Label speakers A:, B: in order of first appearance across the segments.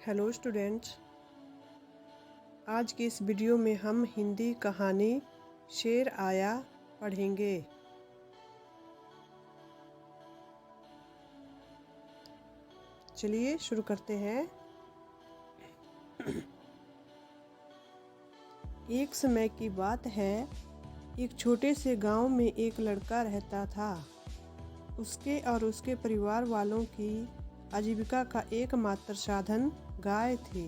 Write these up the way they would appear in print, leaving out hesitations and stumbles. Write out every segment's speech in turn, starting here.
A: Hello students, आज की इस वीडियो में हम हिंदी कहानी शेर आया पढ़ेंगे। चलिए शुरू करते हैं। एक समय की बात है, एक छोटे से गांव में एक लड़का रहता था। उसके और उसके परिवार वालों की आजीविका का एकमात्र साधन गाय थी।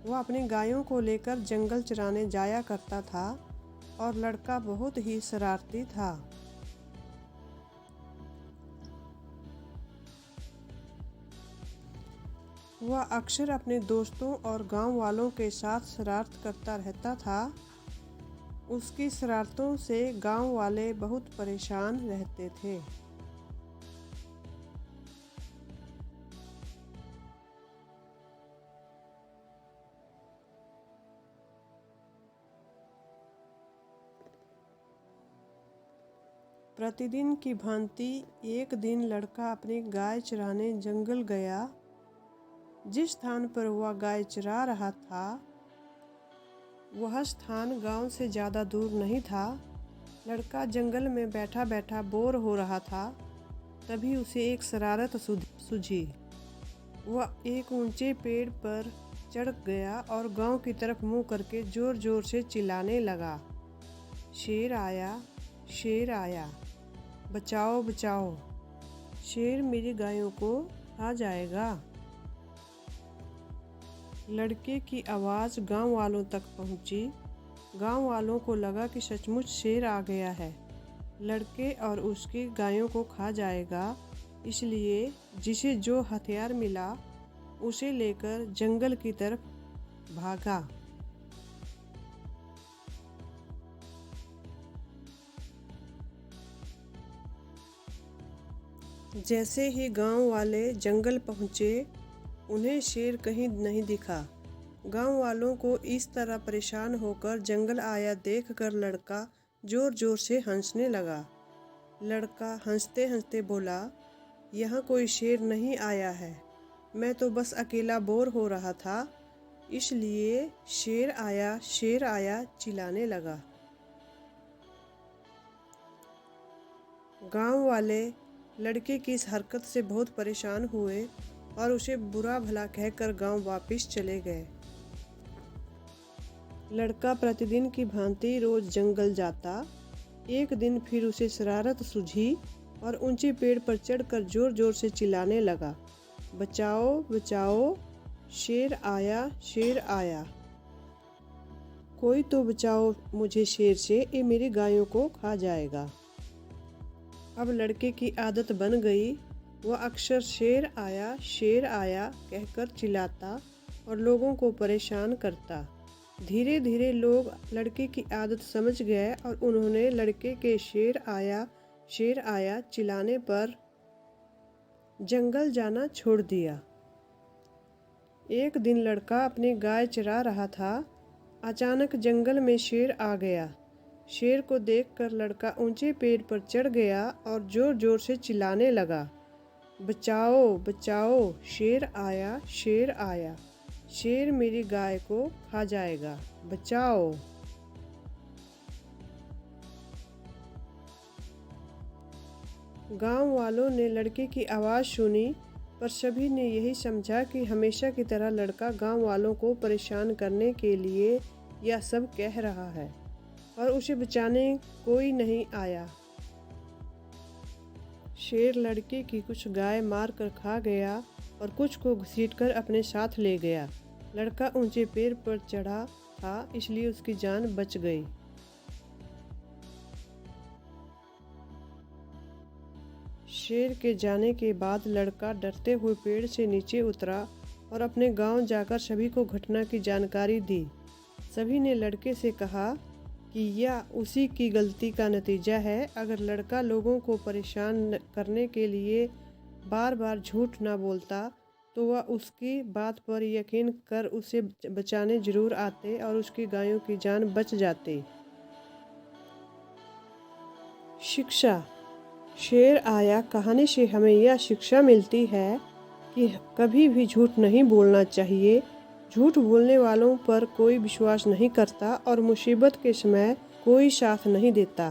A: वह अपनी गायों को लेकर जंगल चराने जाया करता था और लड़का बहुत ही शरारती था। वह अक्सर अपने दोस्तों और गांव वालों के साथ शरारत करता रहता था। उसकी शरारतों से गांव वाले बहुत परेशान रहते थे। प्रतिदिन की भांति एक दिन लड़का अपनी गाय चराने जंगल गया। जिस स्थान पर वह गाय चरा रहा था वह स्थान गांव से ज़्यादा दूर नहीं था। लड़का जंगल में बैठा बैठा बोर हो रहा था। तभी उसे एक शरारत सूझी। वह एक ऊंचे पेड़ पर चढ़ गया और गांव की तरफ मुंह करके जोर जोर से चिल्लाने लगा, शेर आया, शेर आया, बचाओ बचाओ, शेर मेरी गायों को खा जाएगा। लड़के की आवाज़ गांव वालों तक पहुंची। गांव वालों को लगा कि सचमुच शेर आ गया है, लड़के और उसकी गायों को खा जाएगा। इसलिए जिसे जो हथियार मिला उसे लेकर जंगल की तरफ भागा। जैसे ही गांव वाले जंगल पहुंचे, उन्हें शेर कहीं नहीं दिखा। गांव वालों को इस तरह परेशान होकर जंगल आया देखकर लड़का जोर जोर से हंसने लगा। लड़का हंसते हंसते बोला, यहाँ कोई शेर नहीं आया है, मैं तो बस अकेला बोर हो रहा था, इसलिए शेर आया चिल्लाने लगा। गांव वाले लड़के की इस हरकत से बहुत परेशान हुए और उसे बुरा भला कहकर गांव वापस चले गए। लड़का प्रतिदिन की भांति रोज जंगल जाता। एक दिन फिर उसे शरारत सूझी और ऊंचे पेड़ पर चढ़कर जोर जोर से चिल्लाने लगा, बचाओ बचाओ, शेर आया, शेर आया, कोई तो बचाओ मुझे शेर से, ये मेरी गायों को खा जाएगा। अब लड़के की आदत बन गई। वह अक्सर शेर आया कहकर चिल्लाता और लोगों को परेशान करता। धीरे धीरे लोग लड़के की आदत समझ गए और उन्होंने लड़के के शेर आया चिल्लाने पर जंगल जाना छोड़ दिया। एक दिन लड़का अपनी गाय चरा रहा था। अचानक जंगल में शेर आ गया। शेर को देखकर लड़का ऊंचे पेड़ पर चढ़ गया और जोर जोर से चिल्लाने लगा, बचाओ बचाओ, शेर आया, शेर मेरी गाय को खा जाएगा, बचाओ। गांव वालों ने लड़के की आवाज़ सुनी, पर सभी ने यही समझा कि हमेशा की तरह लड़का गांव वालों को परेशान करने के लिए यह सब कह रहा है और उसे बचाने कोई नहीं आया। शेर लड़के की कुछ गाय मार कर खा गया और कुछ को घसीटकर अपने साथ ले गया। लड़का ऊंचे पेड़ पर चढ़ा था, इसलिए उसकी जान बच गई। शेर के जाने के बाद लड़का डरते हुए पेड़ से नीचे उतरा और अपने गांव जाकर सभी को घटना की जानकारी दी। सभी ने लड़के से कहा कि यह उसी की गलती का नतीजा है। अगर लड़का लोगों को परेशान करने के लिए बार बार झूठ ना बोलता तो वह उसकी बात पर यकीन कर उसे बचाने जरूर आते और उसकी गायों की जान बच जाती। शिक्षा। शेर आया कहानी से हमें यह शिक्षा मिलती है कि कभी भी झूठ नहीं बोलना चाहिए। झूठ बोलने वालों पर कोई विश्वास नहीं करता और मुसीबत के समय कोई साथ नहीं देता।